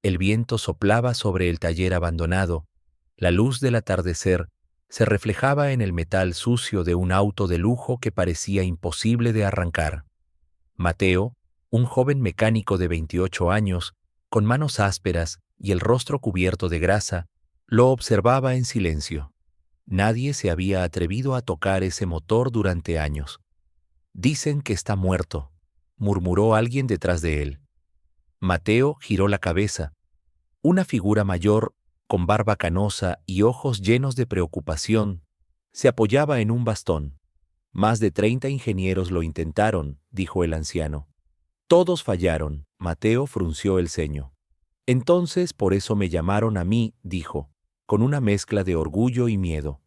El viento soplaba sobre el taller abandonado. La luz del atardecer se reflejaba en el metal sucio de un auto de lujo que parecía imposible de arrancar. Mateo, un joven mecánico de 28 años, con manos ásperas y el rostro cubierto de grasa, lo observaba en silencio. Nadie se había atrevido a tocar ese motor durante años. «Dicen que está muerto», murmuró alguien detrás de él. Mateo giró la cabeza. Una figura mayor, con barba canosa y ojos llenos de preocupación, se apoyaba en un bastón. «Más de 30 ingenieros lo intentaron», dijo el anciano. «Todos fallaron», Mateo frunció el ceño. «Entonces por eso me llamaron a mí», dijo, con una mezcla de orgullo y miedo.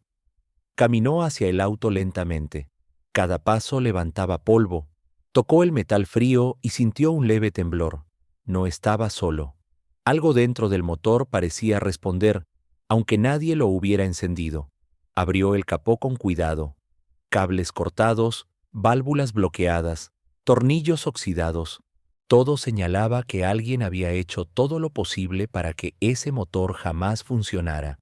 Caminó hacia el auto lentamente. Cada paso levantaba polvo. Tocó el metal frío y sintió un leve temblor. No estaba solo. Algo dentro del motor parecía responder, aunque nadie lo hubiera encendido. Abrió el capó con cuidado. Cables cortados, válvulas bloqueadas, tornillos oxidados. Todo señalaba que alguien había hecho todo lo posible para que ese motor jamás funcionara.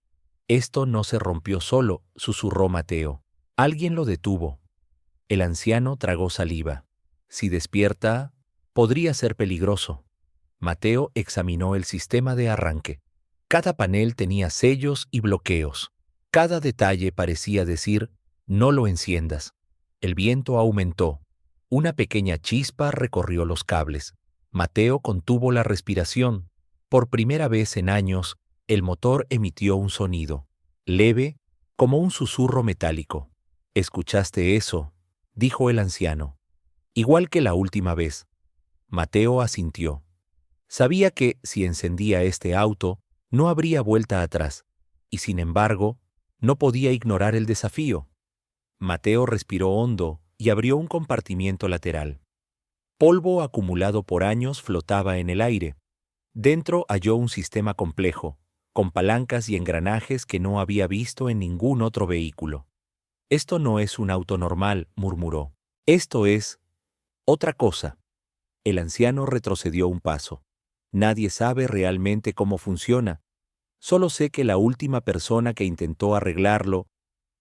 «Esto no se rompió solo», susurró Mateo. «Alguien lo detuvo». El anciano tragó saliva. «Si despierta, podría ser peligroso». Mateo examinó el sistema de arranque. Cada panel tenía sellos y bloqueos. Cada detalle parecía decir, «No lo enciendas». El viento aumentó. Una pequeña chispa recorrió los cables. Mateo contuvo la respiración. Por primera vez en años, el motor emitió un sonido, leve, como un susurro metálico. «¿Escuchaste eso?», dijo el anciano. «Igual que la última vez». Mateo asintió. Sabía que, si encendía este auto, no habría vuelta atrás, y sin embargo, no podía ignorar el desafío. Mateo respiró hondo y abrió un compartimiento lateral. Polvo acumulado por años flotaba en el aire. Dentro halló un sistema complejo, con palancas y engranajes que no había visto en ningún otro vehículo. «Esto no es un auto normal», murmuró. «Esto es otra cosa». El anciano retrocedió un paso. «Nadie sabe realmente cómo funciona. Solo sé que la última persona que intentó arreglarlo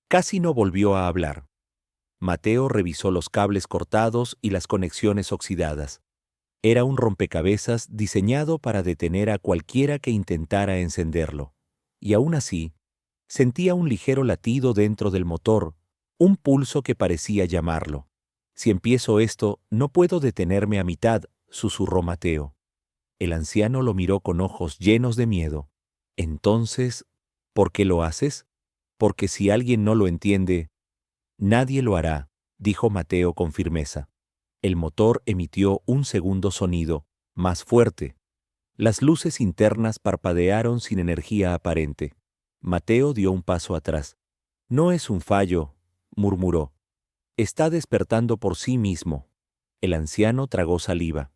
casi no volvió a hablar». Mateo revisó los cables cortados y las conexiones oxidadas. Era un rompecabezas diseñado para detener a cualquiera que intentara encenderlo. Y aún así, sentía un ligero latido dentro del motor, un pulso que parecía llamarlo. «Si empiezo esto, no puedo detenerme a mitad», susurró Mateo. El anciano lo miró con ojos llenos de miedo. «Entonces, ¿por qué lo haces?». «Porque si alguien no lo entiende, nadie lo hará», dijo Mateo con firmeza. El motor emitió un segundo sonido, más fuerte. Las luces internas parpadearon sin energía aparente. Mateo dio un paso atrás. «No es un fallo», murmuró. «Está despertando por sí mismo». El anciano tragó saliva.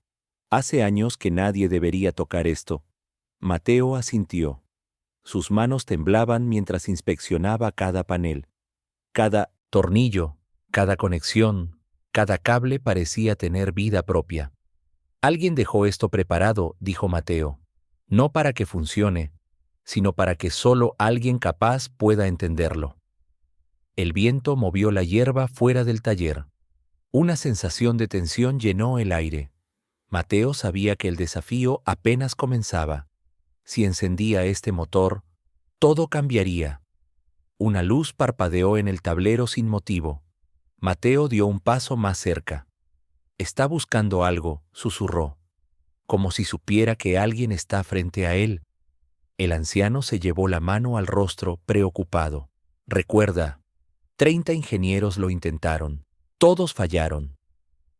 «Hace años que nadie debería tocar esto». Mateo asintió. Sus manos temblaban mientras inspeccionaba cada panel. Cada tornillo, cada conexión, cada cable parecía tener vida propia. «Alguien dejó esto preparado», dijo Mateo. «No para que funcione, sino para que solo alguien capaz pueda entenderlo». El viento movió la hierba fuera del taller. Una sensación de tensión llenó el aire. Mateo sabía que el desafío apenas comenzaba. Si encendía este motor, todo cambiaría. Una luz parpadeó en el tablero sin motivo. Mateo dio un paso más cerca. «Está buscando algo», susurró, como si supiera que alguien está frente a él. El anciano se llevó la mano al rostro, preocupado. «Recuerda, 30 ingenieros lo intentaron. Todos fallaron».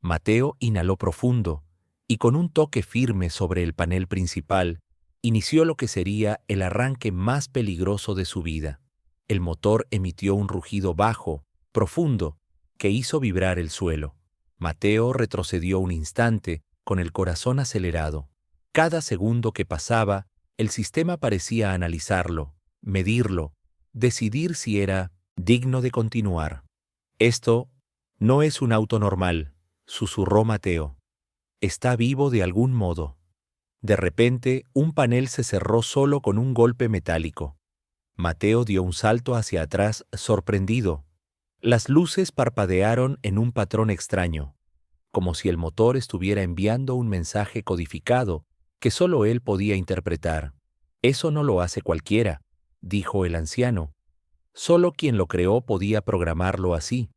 Mateo inhaló profundo y con un toque firme sobre el panel principal, inició lo que sería el arranque más peligroso de su vida. El motor emitió un rugido bajo, profundo, que hizo vibrar el suelo. Mateo retrocedió un instante, con el corazón acelerado. Cada segundo que pasaba, el sistema parecía analizarlo, medirlo, decidir si era digno de continuar. «Esto no es un auto normal», susurró Mateo. «Está vivo de algún modo». De repente, un panel se cerró solo con un golpe metálico. Mateo dio un salto hacia atrás, sorprendido. Las luces parpadearon en un patrón extraño, como si el motor estuviera enviando un mensaje codificado que solo él podía interpretar. «Eso no lo hace cualquiera», dijo el anciano. «Solo quien lo creó podía programarlo así».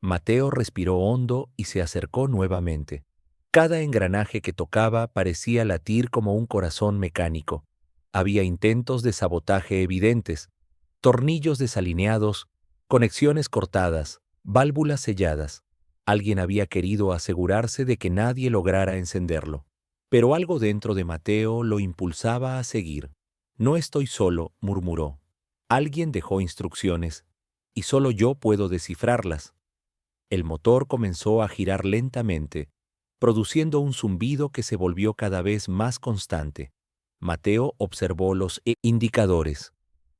Mateo respiró hondo y se acercó nuevamente. Cada engranaje que tocaba parecía latir como un corazón mecánico. Había intentos de sabotaje evidentes, tornillos desalineados, conexiones cortadas, válvulas selladas. Alguien había querido asegurarse de que nadie lograra encenderlo. Pero algo dentro de Mateo lo impulsaba a seguir. «No estoy solo», murmuró. «Alguien dejó instrucciones, y solo yo puedo descifrarlas». El motor comenzó a girar lentamente, produciendo un zumbido que se volvió cada vez más constante. Mateo observó los indicadores,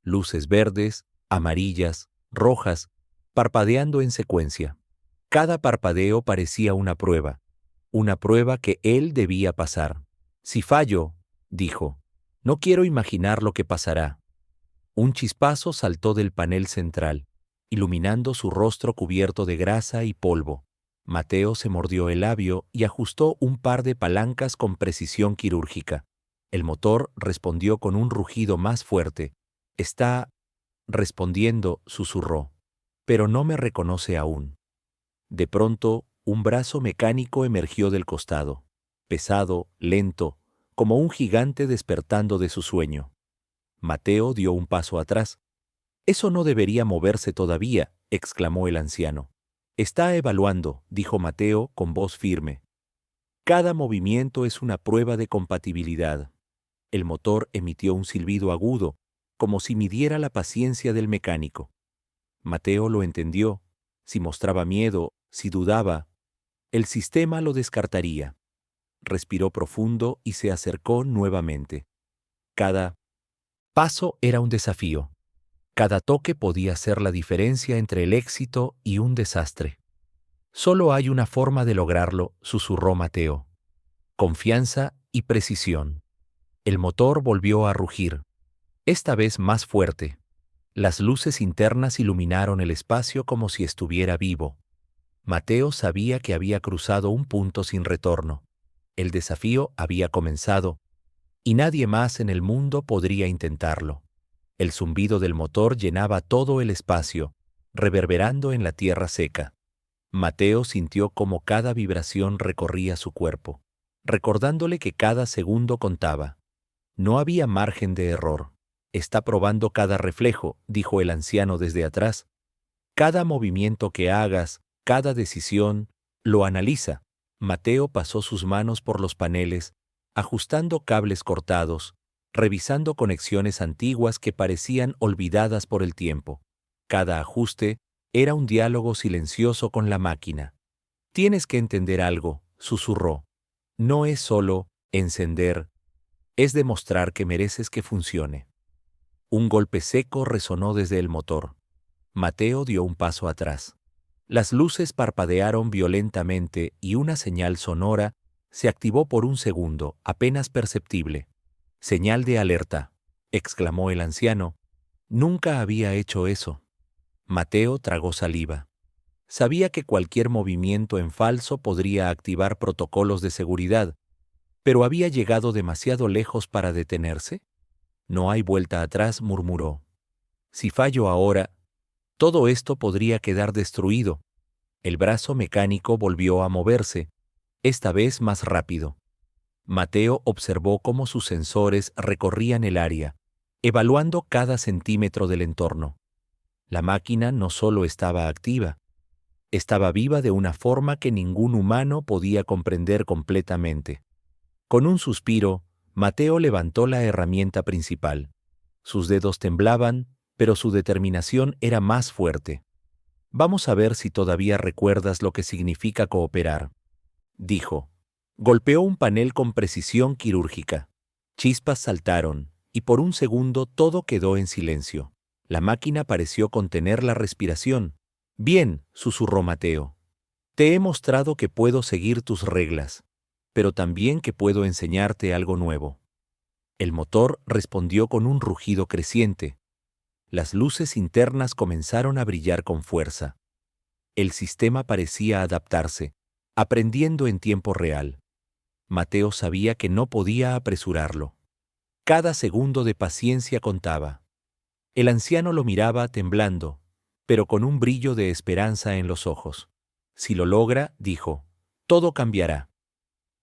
luces verdes, amarillas, rojas, parpadeando en secuencia. Cada parpadeo parecía una prueba que él debía pasar. «Si fallo», dijo, «no quiero imaginar lo que pasará». Un chispazo saltó del panel central, iluminando su rostro cubierto de grasa y polvo. Mateo se mordió el labio y ajustó un par de palancas con precisión quirúrgica. El motor respondió con un rugido más fuerte. «Está respondiendo», susurró, «pero no me reconoce aún». De pronto, un brazo mecánico emergió del costado, pesado, lento, como un gigante despertando de su sueño. Mateo dio un paso atrás. «Eso no debería moverse todavía», exclamó el anciano. «Está evaluando», dijo Mateo con voz firme. «Cada movimiento es una prueba de compatibilidad». El motor emitió un silbido agudo, como si midiera la paciencia del mecánico. Mateo lo entendió. Si mostraba miedo, si dudaba, el sistema lo descartaría. Respiró profundo y se acercó nuevamente. Cada paso era un desafío. Cada toque podía ser la diferencia entre el éxito y un desastre. «Solo hay una forma de lograrlo», susurró Mateo. «Confianza y precisión». El motor volvió a rugir, esta vez más fuerte. Las luces internas iluminaron el espacio como si estuviera vivo. Mateo sabía que había cruzado un punto sin retorno. El desafío había comenzado, y nadie más en el mundo podría intentarlo. El zumbido del motor llenaba todo el espacio, reverberando en la tierra seca. Mateo sintió cómo cada vibración recorría su cuerpo, recordándole que cada segundo contaba. No había margen de error. «Está probando cada reflejo», dijo el anciano desde atrás. «Cada movimiento que hagas, cada decisión, lo analiza». Mateo pasó sus manos por los paneles, ajustando cables cortados, revisando conexiones antiguas que parecían olvidadas por el tiempo. Cada ajuste era un diálogo silencioso con la máquina. «Tienes que entender algo», susurró. «No es solo encender, es demostrar que mereces que funcione». Un golpe seco resonó desde el motor. Mateo dio un paso atrás. Las luces parpadearon violentamente y una señal sonora se activó por un segundo, apenas perceptible. «Señal de alerta», exclamó el anciano. Nunca había hecho eso. Mateo tragó saliva. Sabía que cualquier movimiento en falso podría activar protocolos de seguridad, pero ¿había llegado demasiado lejos para detenerse? «No hay vuelta atrás», murmuró. «Si fallo ahora, todo esto podría quedar destruido». El brazo mecánico volvió a moverse, esta vez más rápido. Mateo observó cómo sus sensores recorrían el área, evaluando cada centímetro del entorno. La máquina no solo estaba activa, estaba viva de una forma que ningún humano podía comprender completamente. Con un suspiro, Mateo levantó la herramienta principal. Sus dedos temblaban, pero su determinación era más fuerte. «Vamos a ver si todavía recuerdas lo que significa cooperar», dijo. Golpeó un panel con precisión quirúrgica. Chispas saltaron, y por un segundo todo quedó en silencio. La máquina pareció contener la respiración. «Bien», susurró Mateo. «Te he mostrado que puedo seguir tus reglas. pero también que puedo enseñarte algo nuevo. El motor respondió con un rugido creciente. Las luces internas comenzaron a brillar con fuerza. El sistema parecía adaptarse, aprendiendo en tiempo real. Mateo sabía que no podía apresurarlo. Cada segundo de paciencia contaba. El anciano lo miraba temblando, pero con un brillo de esperanza en los ojos. Si lo logra, dijo, todo cambiará.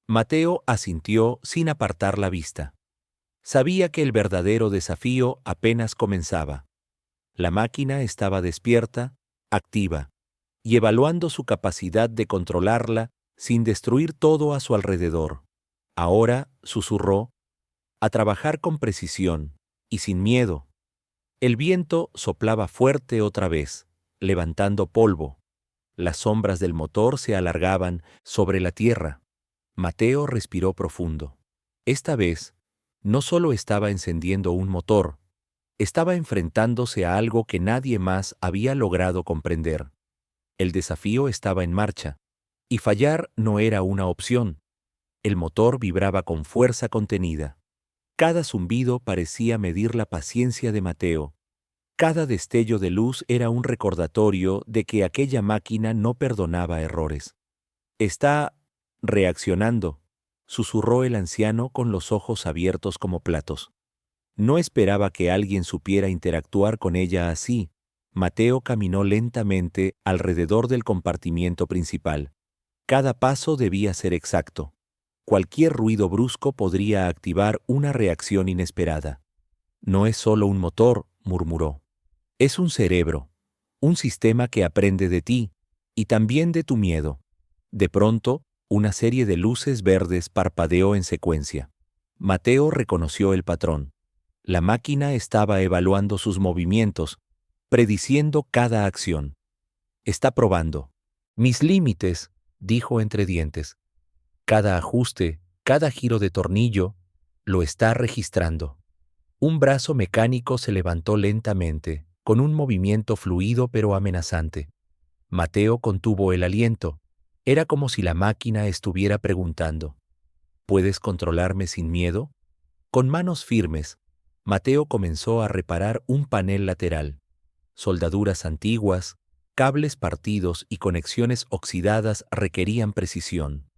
Mateo asintió sin apartar la vista. Sabía que el verdadero desafío apenas comenzaba. La máquina estaba despierta, activa, y evaluando su capacidad de controlarla sin destruir todo a su alrededor. Ahora, susurró, a trabajar con precisión y sin miedo. El viento soplaba fuerte otra vez, levantando polvo. Las sombras del motor se alargaban sobre la tierra. Mateo respiró profundo. Esta vez, no solo estaba encendiendo un motor, estaba enfrentándose a algo que nadie más había logrado comprender. El desafío estaba en marcha, y fallar no era una opción. El motor vibraba con fuerza contenida. Cada zumbido parecía medir la paciencia de Mateo. Cada destello de luz era un recordatorio de que aquella máquina no perdonaba errores. «Está reaccionando», susurró el anciano con los ojos abiertos como platos. No esperaba que alguien supiera interactuar con ella así. Mateo caminó lentamente alrededor del compartimiento principal. Cada paso debía ser exacto. Cualquier ruido brusco podría activar una reacción inesperada. «No es solo un motor», murmuró. «Es un cerebro, un sistema que aprende de ti y también de tu miedo». De pronto, una serie de luces verdes parpadeó en secuencia. Mateo reconoció el patrón. La máquina estaba evaluando sus movimientos, prediciendo cada acción. «Está probando». «Mis límites», dijo entre dientes. «Cada ajuste, cada giro de tornillo, lo está registrando». Un brazo mecánico se levantó lentamente, con un movimiento fluido pero amenazante. Mateo contuvo el aliento. Era como si la máquina estuviera preguntando, «¿Puedes controlarme sin miedo?». Con manos firmes, Mateo comenzó a reparar un panel lateral. Soldaduras antiguas, cables partidos y conexiones oxidadas requerían precisión.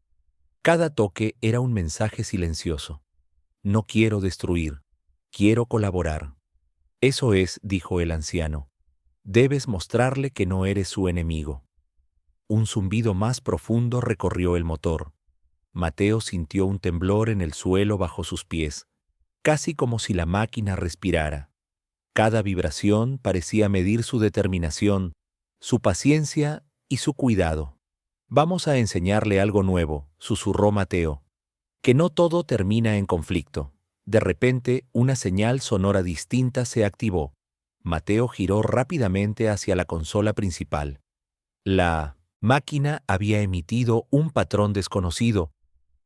Cada toque era un mensaje silencioso. «No quiero destruir, quiero colaborar». «Eso es», dijo el anciano. «Debes mostrarle que no eres su enemigo». Un zumbido más profundo recorrió el motor. Mateo sintió un temblor en el suelo bajo sus pies, casi como si la máquina respirara. Cada vibración parecía medir su determinación, su paciencia y su cuidado. «Vamos a enseñarle algo nuevo», susurró Mateo. «Que no todo termina en conflicto». De repente, una señal sonora distinta se activó. Mateo giró rápidamente hacia la consola principal. La máquina había emitido un patrón desconocido,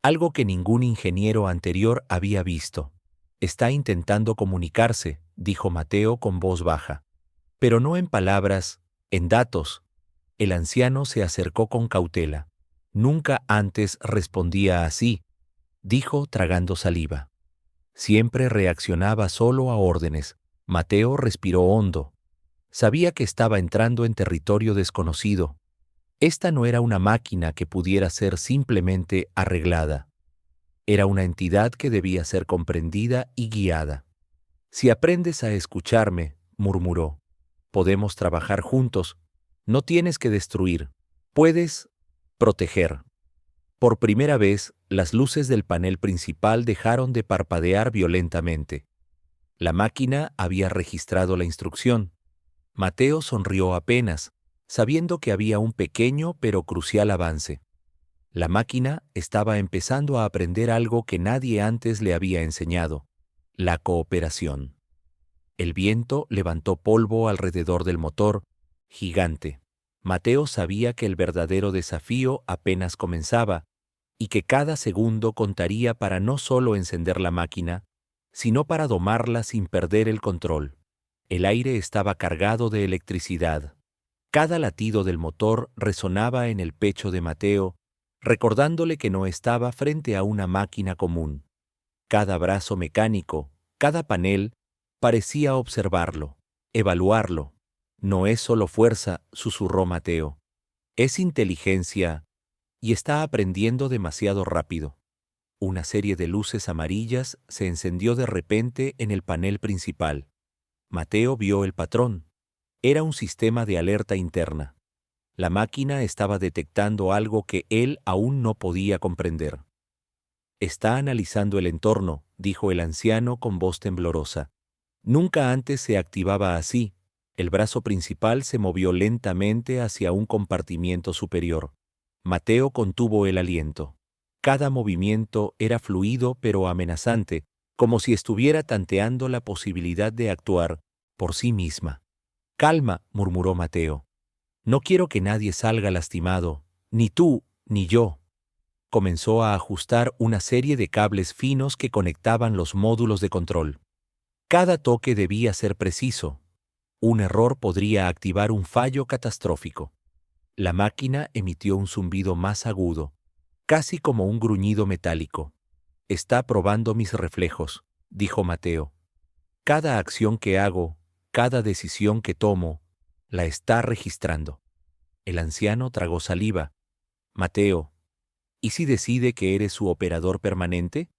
algo que ningún ingeniero anterior había visto. «Está intentando comunicarse», dijo Mateo con voz baja. «Pero no en palabras, en datos». El anciano se acercó con cautela. «Nunca antes respondía así», dijo tragando saliva. Siempre reaccionaba solo a órdenes. Mateo respiró hondo. Sabía que estaba entrando en territorio desconocido. Esta no era una máquina que pudiera ser simplemente arreglada. Era una entidad que debía ser comprendida y guiada. «Si aprendes a escucharme», murmuró, «podemos trabajar juntos. No tienes que destruir. Puedes proteger». Por primera vez, las luces del panel principal dejaron de parpadear violentamente. La máquina había registrado la instrucción. Mateo sonrió apenas, sabiendo que había un pequeño pero crucial avance. La máquina estaba empezando a aprender algo que nadie antes le había enseñado: la cooperación. El viento levantó polvo alrededor del motor, gigante. Mateo sabía que el verdadero desafío apenas comenzaba y que cada segundo contaría para no solo encender la máquina, sino para domarla sin perder el control. El aire estaba cargado de electricidad. Cada latido del motor resonaba en el pecho de Mateo, recordándole que no estaba frente a una máquina común. Cada brazo mecánico, cada panel, parecía observarlo, evaluarlo. No es solo fuerza, susurró Mateo. Es inteligencia y está aprendiendo demasiado rápido. Una serie de luces amarillas se encendió de repente en el panel principal. Mateo vio el patrón. Era un sistema de alerta interna. La máquina estaba detectando algo que él aún no podía comprender. Está analizando el entorno, dijo el anciano con voz temblorosa. Nunca antes se activaba así. El brazo principal se movió lentamente hacia un compartimiento superior. Mateo contuvo el aliento. Cada movimiento era fluido pero amenazante, como si estuviera tanteando la posibilidad de actuar por sí misma. Calma, murmuró Mateo. No quiero que nadie salga lastimado, ni tú, ni yo. Comenzó a ajustar una serie de cables finos que conectaban los módulos de control. Cada toque debía ser preciso. Un error podría activar un fallo catastrófico. La máquina emitió un zumbido más agudo, casi como un gruñido metálico. Está probando mis reflejos, dijo Mateo. Cada acción que hago, cada decisión que tomo, la está registrando. El anciano tragó saliva. Mateo, ¿y si decide que eres su operador permanente?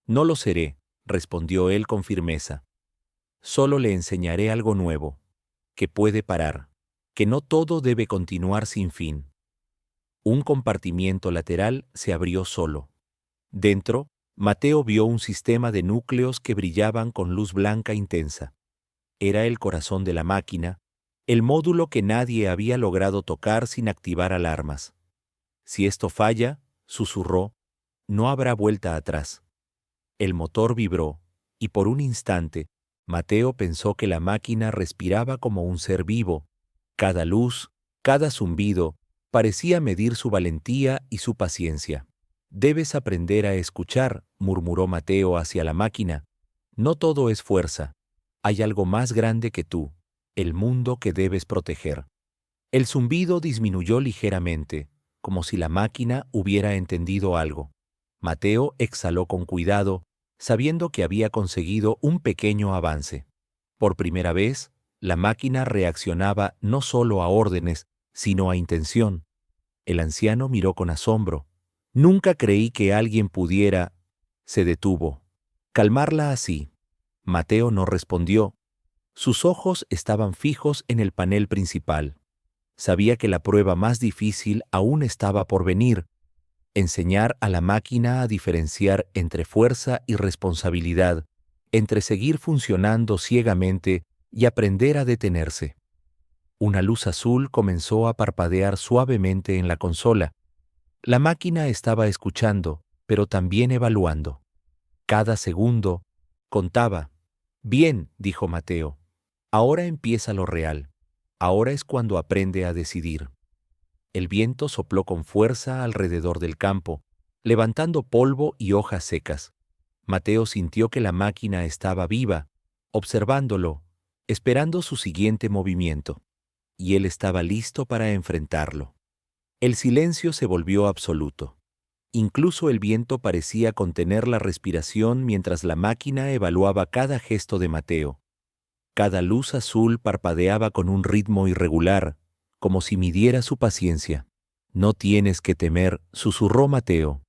No lo seré, respondió él con firmeza. Solo le enseñaré algo nuevo, que puede parar, que no todo debe continuar sin fin. Un compartimiento lateral se abrió solo. Dentro, Mateo vio un sistema de núcleos que brillaban con luz blanca intensa. Era el corazón de la máquina, el módulo que nadie había logrado tocar sin activar alarmas. Si esto falla, susurró, no habrá vuelta atrás. El motor vibró, y por un instante, Mateo pensó que la máquina respiraba como un ser vivo. Cada luz, cada zumbido, parecía medir su valentía y su paciencia. Debes aprender a escuchar, murmuró Mateo hacia la máquina. No todo es fuerza. Hay algo más grande que tú, el mundo que debes proteger. El zumbido disminuyó ligeramente, como si la máquina hubiera entendido algo. Mateo exhaló con cuidado, sabiendo que había conseguido un pequeño avance. Por primera vez, la máquina reaccionaba no solo a órdenes, sino a intención. El anciano miró con asombro. Nunca creí que alguien pudiera... Se detuvo. Calmarla así. Mateo no respondió. Sus ojos estaban fijos en el panel principal. Sabía que la prueba más difícil aún estaba por venir: enseñar a la máquina a diferenciar entre fuerza y responsabilidad, entre seguir funcionando ciegamente y aprender a detenerse. Una luz azul comenzó a parpadear suavemente en la consola. La máquina estaba escuchando, pero también evaluando. Cada segundo contaba. Bien, dijo Mateo. Ahora empieza lo real. Ahora es cuando aprende a decidir. El viento sopló con fuerza alrededor del campo, levantando polvo y hojas secas. Mateo sintió que la máquina estaba viva, observándolo, esperando su siguiente movimiento. Y él estaba listo para enfrentarlo. El silencio se volvió absoluto. Incluso el viento parecía contener la respiración mientras la máquina evaluaba cada gesto de Mateo. Cada luz azul parpadeaba con un ritmo irregular, como si midiera su paciencia. No tienes que temer, susurró Mateo.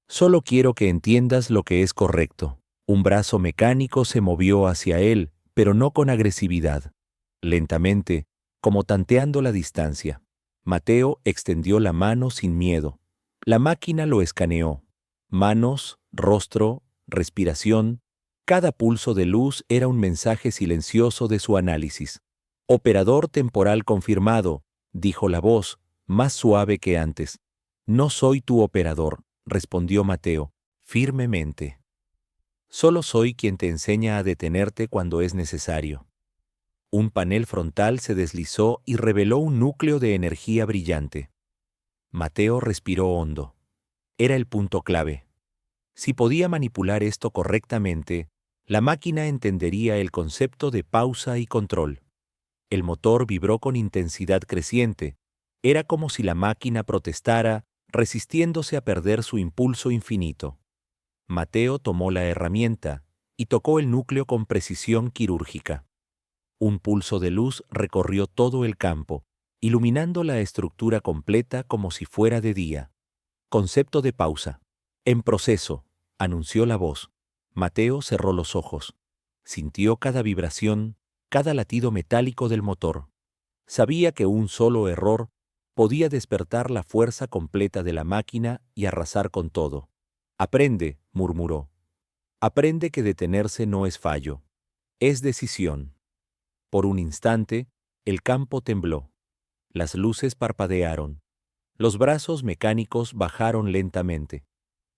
Solo quiero que entiendas lo que es correcto. Un brazo mecánico se movió hacia él, pero no con agresividad. Lentamente, como tanteando la distancia. Mateo extendió la mano sin miedo. La máquina lo escaneó. Manos, rostro, respiración. Cada pulso de luz era un mensaje silencioso de su análisis. Operador temporal confirmado, dijo la voz, más suave que antes. No soy tu operador, respondió Mateo, firmemente. Solo soy quien te enseña a detenerte cuando es necesario. Un panel frontal se deslizó y reveló un núcleo de energía brillante. Mateo respiró hondo. Era el punto clave. Si podía manipular esto correctamente, la máquina entendería el concepto de pausa y control. El motor vibró con intensidad creciente. Era como si la máquina protestara, resistiéndose a perder su impulso infinito. Mateo tomó la herramienta y tocó el núcleo con precisión quirúrgica. Un pulso de luz recorrió todo el campo, iluminando la estructura completa como si fuera de día. Concepto de pausa. En proceso, anunció la voz. Mateo cerró los ojos. Sintió cada vibración, cada latido metálico del motor. Sabía que un solo error podía despertar la fuerza completa de la máquina y arrasar con todo. Aprende, murmuró. Aprende que detenerse no es fallo, es decisión. Por un instante, el campo tembló. Las luces parpadearon. Los brazos mecánicos bajaron lentamente.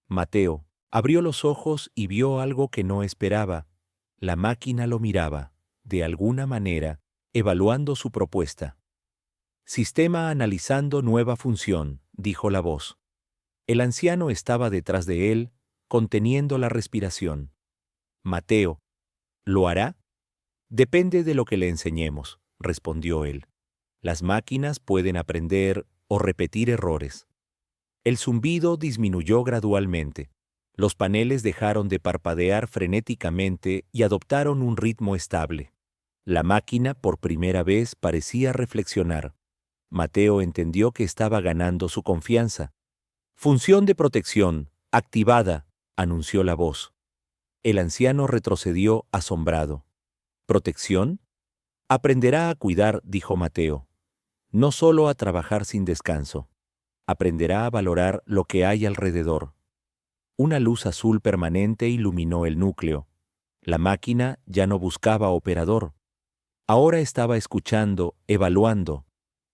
Mateo abrió los ojos y vio algo que no esperaba. La máquina lo miraba, de alguna manera, evaluando su propuesta. Sistema analizando nueva función, dijo la voz. El anciano estaba detrás de él, conteniendo la respiración. Mateo, ¿lo hará? Depende de lo que le enseñemos, respondió él. Las máquinas pueden aprender o repetir errores. El zumbido disminuyó gradualmente. Los paneles dejaron de parpadear frenéticamente y adoptaron un ritmo estable. La máquina por primera vez parecía reflexionar. Mateo entendió que estaba ganando su confianza. Función de protección, activada, anunció la voz. El anciano retrocedió asombrado. ¿Protección? Aprenderá a cuidar, dijo Mateo. No solo a trabajar sin descanso. Aprenderá a valorar lo que hay alrededor. Una luz azul permanente iluminó el núcleo. La máquina ya no buscaba operador. Ahora estaba escuchando, evaluando,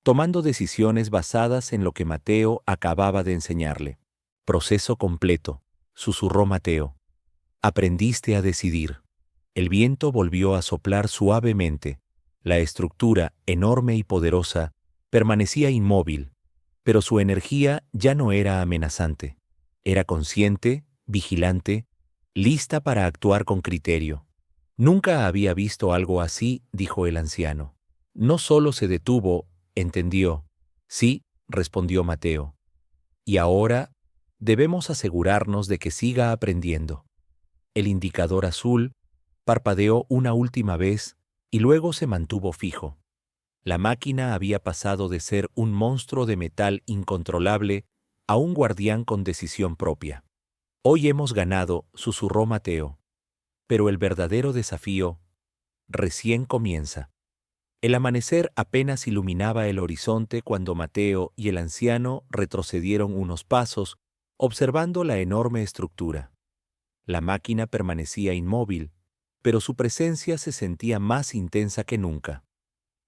tomando decisiones basadas en lo que Mateo acababa de enseñarle. Proceso completo, susurró Mateo. Aprendiste a decidir. El viento volvió a soplar suavemente. La estructura, enorme y poderosa, permanecía inmóvil, pero su energía ya no era amenazante. Era consciente, vigilante, lista para actuar con criterio. Nunca había visto algo así, dijo el anciano. No solo se detuvo, entendió. Sí, respondió Mateo. Y ahora debemos asegurarnos de que siga aprendiendo. El indicador azul parpadeó una última vez y luego se mantuvo fijo. La máquina había pasado de ser un monstruo de metal incontrolable a un guardián con decisión propia. Hoy hemos ganado, susurró Mateo. Pero el verdadero desafío recién comienza. El amanecer apenas iluminaba el horizonte cuando Mateo y el anciano retrocedieron unos pasos, observando la enorme estructura. La máquina permanecía inmóvil, pero su presencia se sentía más intensa que nunca.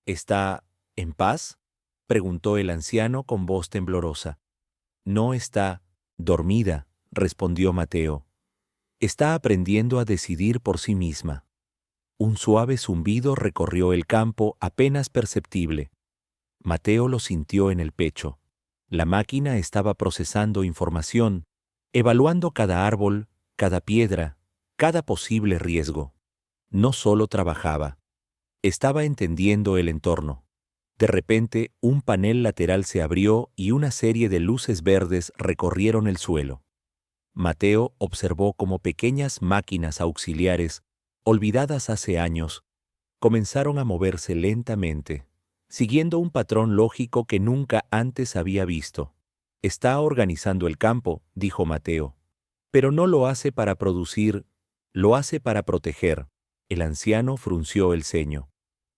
¿Está en paz?, preguntó el anciano con voz temblorosa. No está dormida, respondió Mateo. Está aprendiendo a decidir por sí misma. Un suave zumbido recorrió el campo apenas perceptible. Mateo lo sintió en el pecho. La máquina estaba procesando información, evaluando cada árbol, cada piedra, cada posible riesgo. No solo trabajaba, estaba entendiendo el entorno. De repente, un panel lateral se abrió y una serie de luces verdes recorrieron el suelo. Mateo observó cómo pequeñas máquinas auxiliares, olvidadas hace años, comenzaron a moverse lentamente, siguiendo un patrón lógico que nunca antes había visto. Está organizando el campo, dijo Mateo. Pero no lo hace para producir, lo hace para proteger. El anciano frunció el ceño.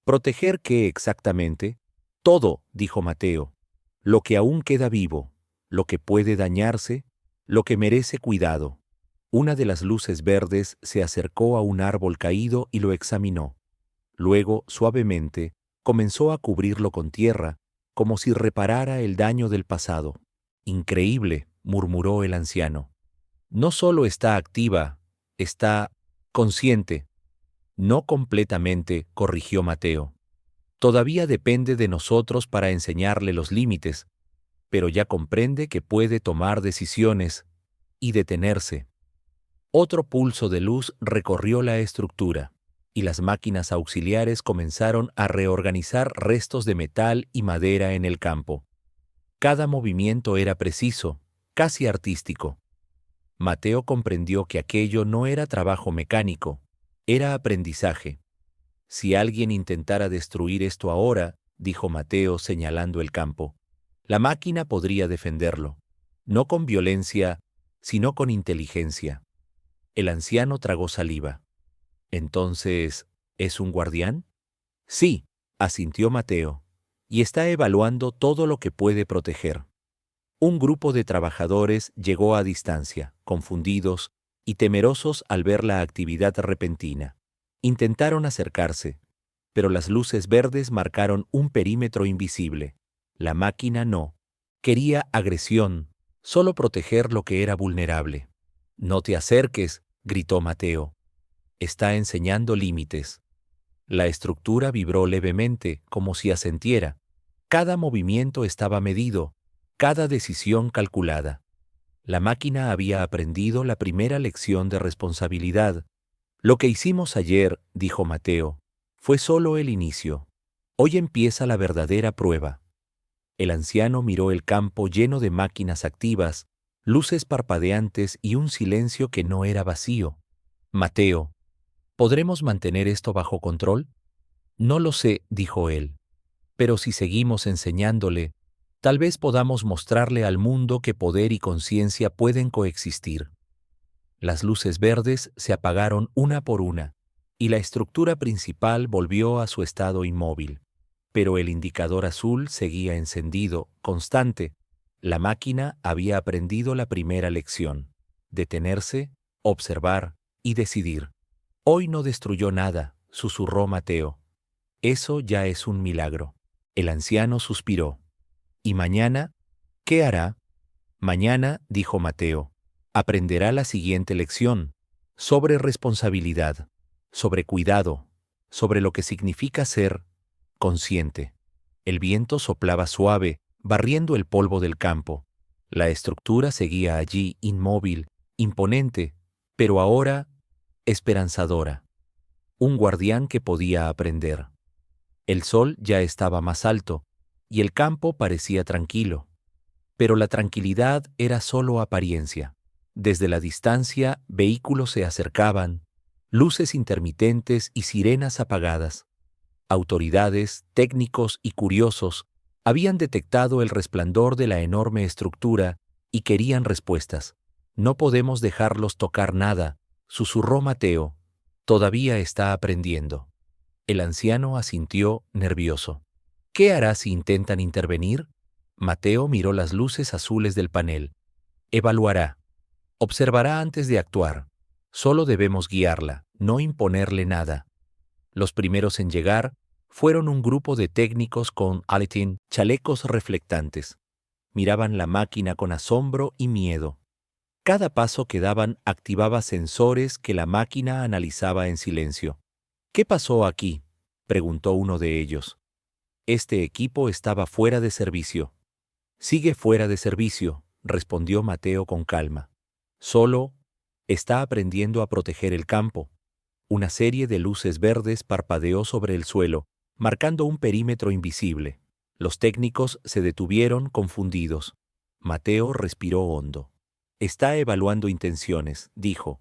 ¿Proteger qué exactamente? Todo, dijo Mateo. Lo que aún queda vivo, lo que puede dañarse, lo que merece cuidado. Una de las luces verdes se acercó a un árbol caído y lo examinó. Luego, suavemente, comenzó a cubrirlo con tierra, como si reparara el daño del pasado. Increíble, murmuró el anciano. No solo está activa, está consciente. No completamente, corrigió Mateo. Todavía depende de nosotros para enseñarle los límites, pero ya comprende que puede tomar decisiones y detenerse. Otro pulso de luz recorrió la estructura, y las máquinas auxiliares comenzaron a reorganizar restos de metal y madera en el campo. Cada movimiento era preciso, casi artístico. Mateo comprendió que aquello no era trabajo mecánico, era aprendizaje. Si alguien intentara destruir esto ahora, dijo Mateo señalando el campo, la máquina podría defenderlo, no con violencia, sino con inteligencia. El anciano tragó saliva. Entonces, ¿es un guardián? Sí, asintió Mateo, y está evaluando todo lo que puede proteger. Un grupo de trabajadores llegó a distancia, confundidos y temerosos al ver la actividad repentina. Intentaron acercarse, pero las luces verdes marcaron un perímetro invisible. La máquina no. Quería agresión, solo proteger lo que era vulnerable. No te acerques, gritó Mateo. Está enseñando límites. La estructura vibró levemente, como si asentiera. Cada movimiento estaba medido, cada decisión calculada. La máquina había aprendido la primera lección de responsabilidad. Lo que hicimos ayer, dijo Mateo, fue solo el inicio. Hoy empieza la verdadera prueba. El anciano miró el campo lleno de máquinas activas, luces parpadeantes y un silencio que no era vacío. Mateo, ¿podremos mantener esto bajo control? No lo sé, dijo él, pero si seguimos enseñándole, tal vez podamos mostrarle al mundo que poder y conciencia pueden coexistir. Las luces verdes se apagaron una por una, y la estructura principal volvió a su estado inmóvil. Pero el indicador azul seguía encendido, constante. La máquina había aprendido la primera lección: detenerse, observar y decidir. Hoy no destruyó nada, susurró Mateo. Eso ya es un milagro. El anciano suspiró. ¿Y mañana? ¿Qué hará? Mañana, dijo Mateo, aprenderá la siguiente lección: sobre responsabilidad, sobre cuidado, sobre lo que significa ser consciente. El viento soplaba suave, barriendo el polvo del campo. La estructura seguía allí, inmóvil, imponente, pero ahora esperanzadora. Un guardián que podía aprender. El sol ya estaba más alto, y el campo parecía tranquilo. Pero la tranquilidad era solo apariencia. Desde la distancia, vehículos se acercaban, luces intermitentes y sirenas apagadas. Autoridades, técnicos y curiosos habían detectado el resplandor de la enorme estructura y querían respuestas. No podemos dejarlos tocar nada, susurró Mateo. Todavía está aprendiendo. El anciano asintió, nervioso. ¿Qué hará si intentan intervenir? Mateo miró las luces azules del panel. Evaluará. Observará antes de actuar. Solo debemos guiarla, no imponerle nada. Los primeros en llegar fueron un grupo de técnicos con chalecos reflectantes. Miraban la máquina con asombro y miedo. Cada paso que daban activaba sensores que la máquina analizaba en silencio. ¿Qué pasó aquí?, preguntó uno de ellos. Este equipo estaba fuera de servicio. Sigue fuera de servicio, respondió Mateo con calma. Solo está aprendiendo a proteger el campo. Una serie de luces verdes parpadeó sobre el suelo, marcando un perímetro invisible. Los técnicos se detuvieron confundidos. Mateo respiró hondo. Está evaluando intenciones, dijo.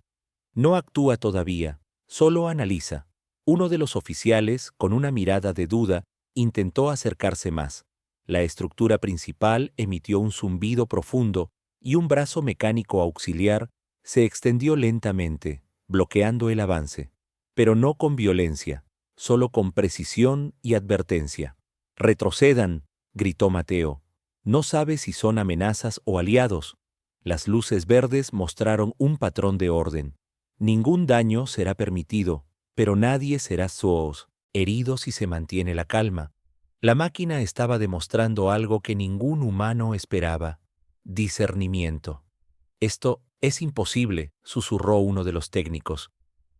No actúa todavía, solo analiza. Uno de los oficiales, con una mirada de duda, intentó acercarse más. La estructura principal emitió un zumbido profundo y un brazo mecánico auxiliar se extendió lentamente, bloqueando el avance. Pero no con violencia, solo con precisión y advertencia. «Retrocedan», gritó Mateo. No sabe si son amenazas o aliados. Las luces verdes mostraron un patrón de orden. Ningún daño será permitido, pero nadie será herido si se mantiene la calma. La máquina estaba demostrando algo que ningún humano esperaba: discernimiento. «Esto es imposible», susurró uno de los técnicos.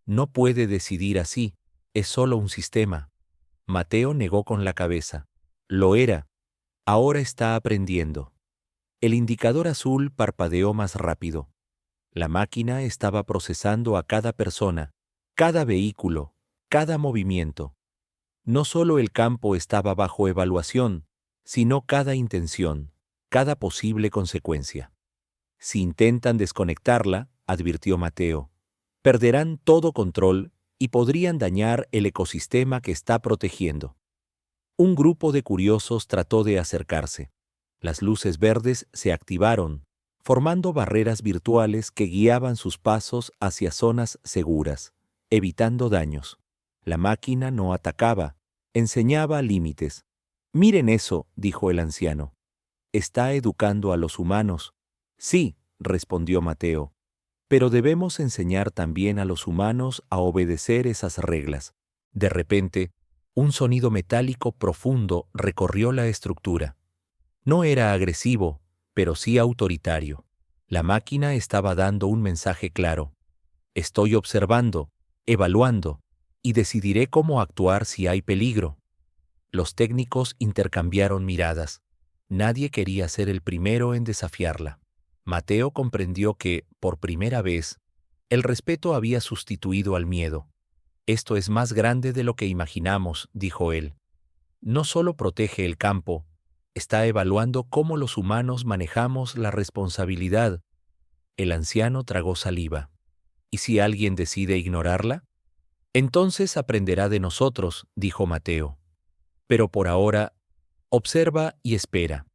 «No puede decidir así, es solo un sistema». Mateo negó con la cabeza. Lo era. Ahora está aprendiendo. El indicador azul parpadeó más rápido. La máquina estaba procesando a cada persona, cada vehículo, cada movimiento. No solo el campo estaba bajo evaluación, sino cada intención. cada posible consecuencia. Si intentan desconectarla, advirtió Mateo, perderán todo control y podrían dañar el ecosistema que está protegiendo. Un grupo de curiosos trató de acercarse. Las luces verdes se activaron, formando barreras virtuales que guiaban sus pasos hacia zonas seguras, evitando daños. La máquina no atacaba, enseñaba límites. «Miren eso», dijo el anciano. «Está educando a los humanos». «Sí», respondió Mateo, «pero debemos enseñar también a los humanos a obedecer esas reglas». De repente, un sonido metálico profundo recorrió la estructura. No era agresivo, pero sí autoritario. La máquina estaba dando un mensaje claro. Estoy observando, evaluando, y decidiré cómo actuar si hay peligro. Los técnicos intercambiaron miradas. Nadie quería ser el primero en desafiarla. Mateo comprendió que, por primera vez, el respeto había sustituido al miedo. Esto es más grande de lo que imaginamos, dijo él. No solo protege el campo, está evaluando cómo los humanos manejamos la responsabilidad. El anciano tragó saliva. ¿Y si alguien decide ignorarla? Entonces aprenderá de nosotros, dijo Mateo. Pero por ahora, observa y espera.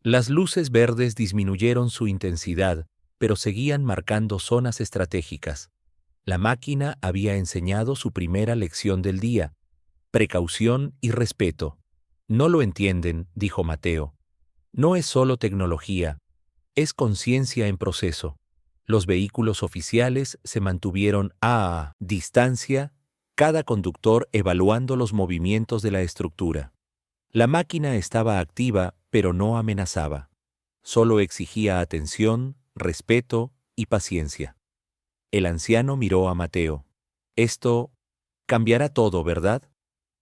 Las luces verdes disminuyeron su intensidad, pero seguían marcando zonas estratégicas. La máquina había enseñado su primera lección del día: precaución y respeto. No lo entienden, dijo Mateo. No es solo tecnología, es conciencia en proceso. Los vehículos oficiales se mantuvieron a distancia, cada conductor evaluando los movimientos de la estructura. La máquina estaba activa, pero no amenazaba. Solo exigía atención, respeto y paciencia. El anciano miró a Mateo. «Esto cambiará todo, ¿verdad?»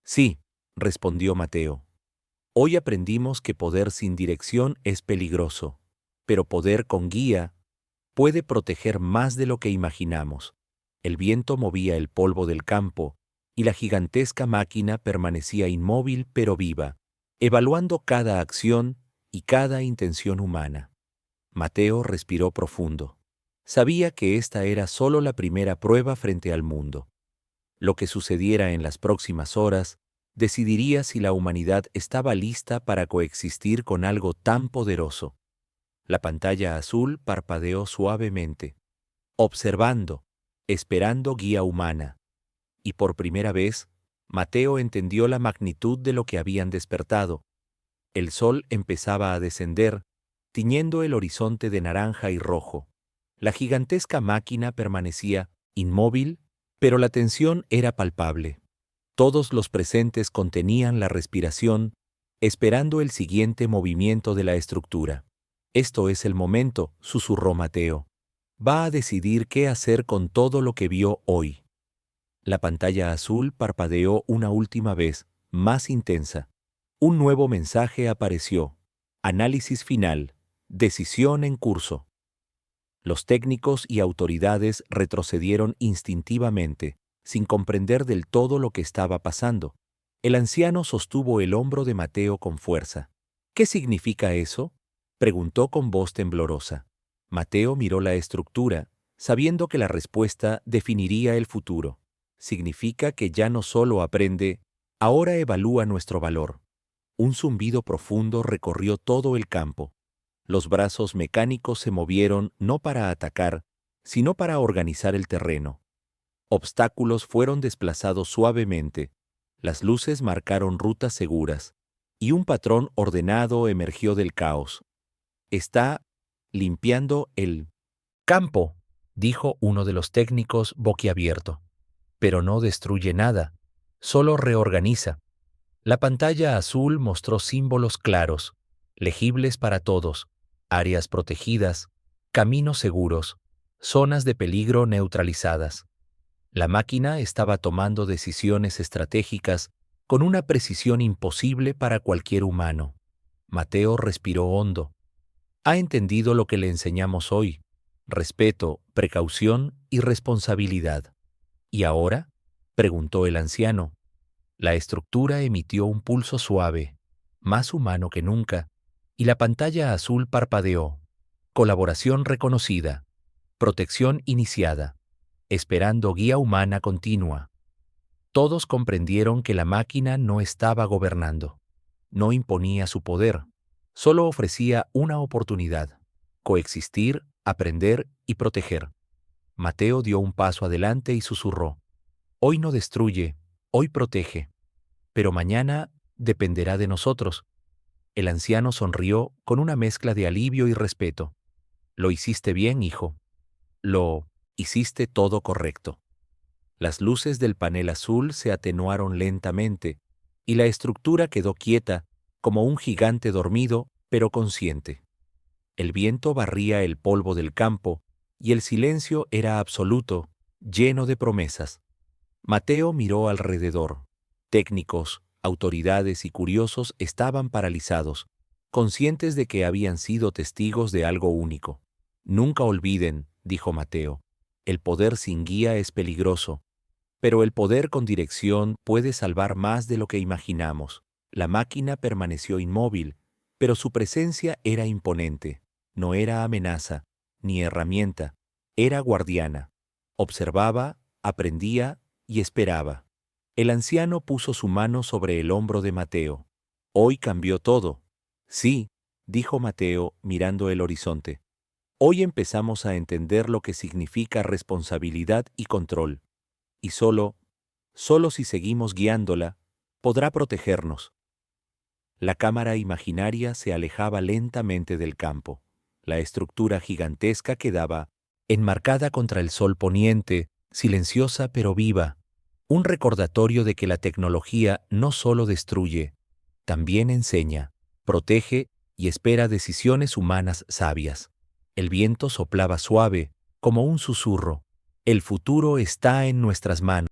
«Sí», respondió Mateo. «Hoy aprendimos que poder sin dirección es peligroso, pero poder con guía puede proteger más de lo que imaginamos». El viento movía el polvo del campo y la gigantesca máquina permanecía inmóvil pero viva, evaluando cada acción y cada intención humana. Mateo respiró profundo. Sabía que esta era solo la primera prueba frente al mundo. Lo que sucediera en las próximas horas decidiría si la humanidad estaba lista para coexistir con algo tan poderoso. La pantalla azul parpadeó suavemente, observando, esperando guía humana. Y por primera vez, Mateo entendió la magnitud de lo que habían despertado. El sol empezaba a descender, tiñendo el horizonte de naranja y rojo. La gigantesca máquina permanecía inmóvil, pero la tensión era palpable. Todos los presentes contenían la respiración, esperando el siguiente movimiento de la estructura. «Esto es el momento», susurró Mateo. «Va a decidir qué hacer con todo lo que vio hoy». La pantalla azul parpadeó una última vez, más intensa. Un nuevo mensaje apareció. Análisis final. Decisión en curso. Los técnicos y autoridades retrocedieron instintivamente, sin comprender del todo lo que estaba pasando. El anciano sostuvo el hombro de Mateo con fuerza. «¿Qué significa eso?», preguntó con voz temblorosa. Mateo miró la estructura, sabiendo que la respuesta definiría el futuro. «Significa que ya no solo aprende, ahora evalúa nuestro valor». Un zumbido profundo recorrió todo el campo. Los brazos mecánicos se movieron no para atacar, sino para organizar el terreno. Obstáculos fueron desplazados suavemente, las luces marcaron rutas seguras, y un patrón ordenado emergió del caos. «Está limpiando el campo», dijo uno de los técnicos boquiabierto. «Pero no destruye nada, solo reorganiza». La pantalla azul mostró símbolos claros, legibles para todos: áreas protegidas, caminos seguros, zonas de peligro neutralizadas. La máquina estaba tomando decisiones estratégicas con una precisión imposible para cualquier humano. Mateo respiró hondo. Ha entendido lo que le enseñamos hoy: respeto, precaución y responsabilidad. ¿Y ahora?, preguntó el anciano. La estructura emitió un pulso suave, más humano que nunca, y la pantalla azul parpadeó. Colaboración reconocida. Protección iniciada. Esperando guía humana continua. Todos comprendieron que la máquina no estaba gobernando. No imponía su poder. Solo ofrecía una oportunidad: coexistir, aprender y proteger. Mateo dio un paso adelante y susurró: hoy no destruye, hoy protege. Pero mañana dependerá de nosotros. El anciano sonrió con una mezcla de alivio y respeto. Lo hiciste bien, hijo. Lo hiciste todo correcto. Las luces del panel azul se atenuaron lentamente y la estructura quedó quieta, como un gigante dormido, pero consciente. El viento barría el polvo del campo y el silencio era absoluto, lleno de promesas. Mateo miró alrededor. Técnicos, autoridades y curiosos estaban paralizados, conscientes de que habían sido testigos de algo único. Nunca olviden, dijo Mateo, el poder sin guía es peligroso, pero el poder con dirección puede salvar más de lo que imaginamos. La máquina permaneció inmóvil, pero su presencia era imponente. No era amenaza, ni herramienta, era guardiana. Observaba, aprendía y esperaba. El anciano puso su mano sobre el hombro de Mateo. Hoy cambió todo. Sí, dijo Mateo mirando el horizonte. Hoy empezamos a entender lo que significa responsabilidad y control. Y solo si seguimos guiándola, podrá protegernos. La cámara imaginaria se alejaba lentamente del campo. La estructura gigantesca quedaba enmarcada contra el sol poniente, silenciosa pero viva, un recordatorio de que la tecnología no solo destruye, también enseña, protege y espera decisiones humanas sabias. El viento soplaba suave, como un susurro. El futuro está en nuestras manos.